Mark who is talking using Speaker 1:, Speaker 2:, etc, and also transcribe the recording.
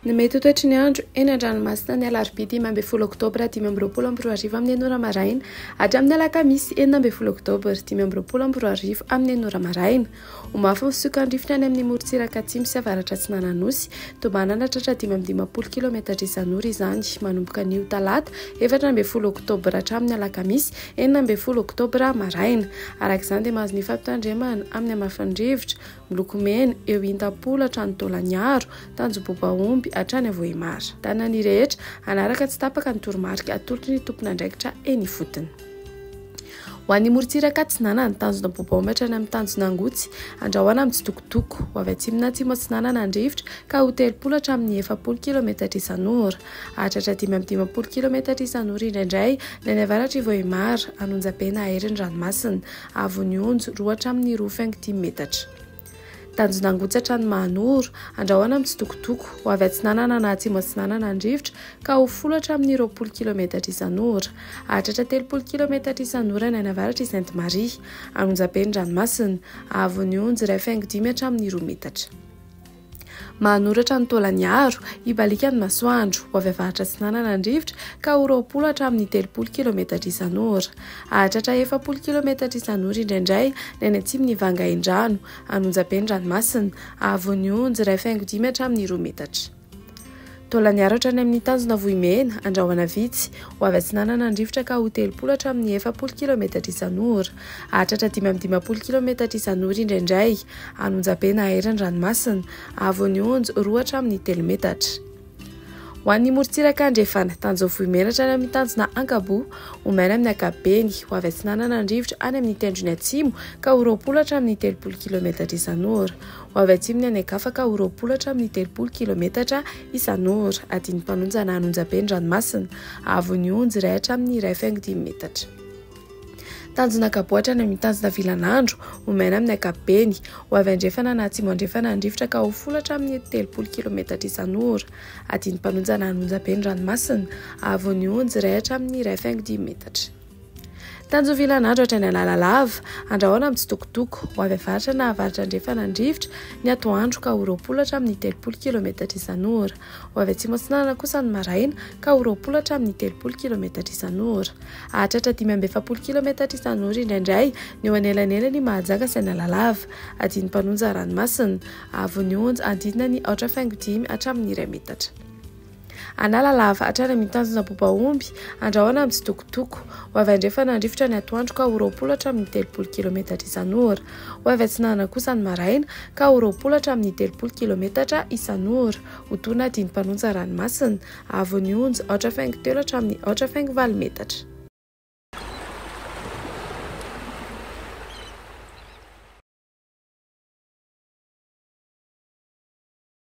Speaker 1: Ny mety ho toetry ny andro eny an-dranomasina ny alarobia 10 oktobra 2024 amin'ny 9 maraina ary amin'ny alakamisy 11 oktobra 2024 amin'ny 9 maraina. Ho mafy misokandrifitra any amin'ny morotsiraka atsimo sy avaratra Atsinananosy toa manana tratra 520 km isan'ora izany manomboka anio talata 14 oktobra hatramin'ny alakamisy 19 oktobra maraina. Arak'izany dia mahazo ny fampitandremana amin'ny amafan-drivotra miloko mena eo intapolo hatrany Taolagnaro, Tanjombaomby hatrany Avohimara. Tanany rehetra anaraka tsy tapaka ny toromarika atolotry ny tompon'andraikitra eny ifotony. Ho an'ny morotsiraka Atsinanana ny Tanjombaomby hatrany amin'ny Tanjonangotsy andrahoana amin'ny tsitokotoko ho avy atsimona atsimo Atsinanana andrivotra ka ho 30 hatramin'ny 40 km isan'ora. Hatratra 520 km isan'ora indraindray ny any avaratra Avohimara, Anonjapena Herin-dranomasina, Avonionjo 2 hatramin'ny 2.10 metatra. Tanjonangotsy hatrany Mahanoro andrahoana amin'ny tsitokotoko ho avy Atsinanana na atsimo Atsinanana andrivotra ka ho 10 hatramin'ny 20 km isan'ora. Hatratra 30 km isan'ora ny any avaratra Sainte-Marie, Anonjapenin-dranomasina, Avonionjo 1.10 hatramin'ny 2 metatra. Mahanoratra ny Taolagnaro ibalika ny masoandro ho avy avaratra Atsinanana andrivotra ka ho 20 hatramin'ny 30 km isan'ora. Hatratra 40 km isan'ora indraindray ny any atsimon'ny Vangaindrano, Anonjapenin-dranomasina, Avonionjo 1.10 hatramin'ny 2 metatra. Taolagnaro hatrany amin'ny Tanjonavohimena andrahoana vitsy ho avy Atsinanana andrivotra ka ho 30 hatramin'ny 40 km isan'ora. Hatratra 520 km isan'ora indraindray Anonjapena Herin-dranomasina, Avonionjo 2 hatramin'ny 3 metatra. Ho an'ny morotsiraka andrefana Tanjombaomby hatrany amin'ny Tanjona Ankabo ho maina amin'ny ankabeny ho avy Atsinanana andrivotra any amin'ny tendrony atsimo ka ho 20 hatramin'ny 30 km isan'ora. Ho avy atsimony any Ankafa ka ho 20 hatramin'ny 30 km isan'ora. Adiny mpanonjana Anonjapenin-dranomasina, Avonionjo 1 hatramin'ny 1.10 metatra. Tanjona Ankabo hatrany amin'ny Tanjona Vilanandro ho maina amin'ny ankabeny ho avy andrefana na atsimo andrefana andrivotra ka ho 10 hatramin'ny 30 km isan'ora. Adiny mpanonjana Anonjapenin-dranomasina, Avonionjo 1 hatramin'ny 1.10 metatra. Tanjona Vilanandro hatrany Analalava andrahoana amin'ny tsitokotoko ho avy avaratra na avaratra andrefana andrivotra ny atoandro ka ho 20 hatramin'ny 30 km isan'ora. Ho avy atsimo Atsinanana kosa ny maraina ka ho 20 hatramin'ny 30 km isan'ora. Hatratra 540 km isan'ora indraindray ny eo anelanelany Mahajanga sy Analalava. Adiny mpanonja ranomasina, Avonionjo adidina ny 4.10 hatramin'ny 2 metatra. Analalava hatrany amin'ny Tanjombaomby andrahoana amin'ny tsitokotoko ho avy andrefana andrivotra ny atoandro ka ho 20 hatramin'ny 30 km isan'ora. Ho avy Atsinanana kosa ny maraina ka ho 20 hatramin'ny 30 km isan'ora. Ho tona adiny mpanonja ranomasina, Avonionjo 4.3 hatramin'ny 4.4 metatra.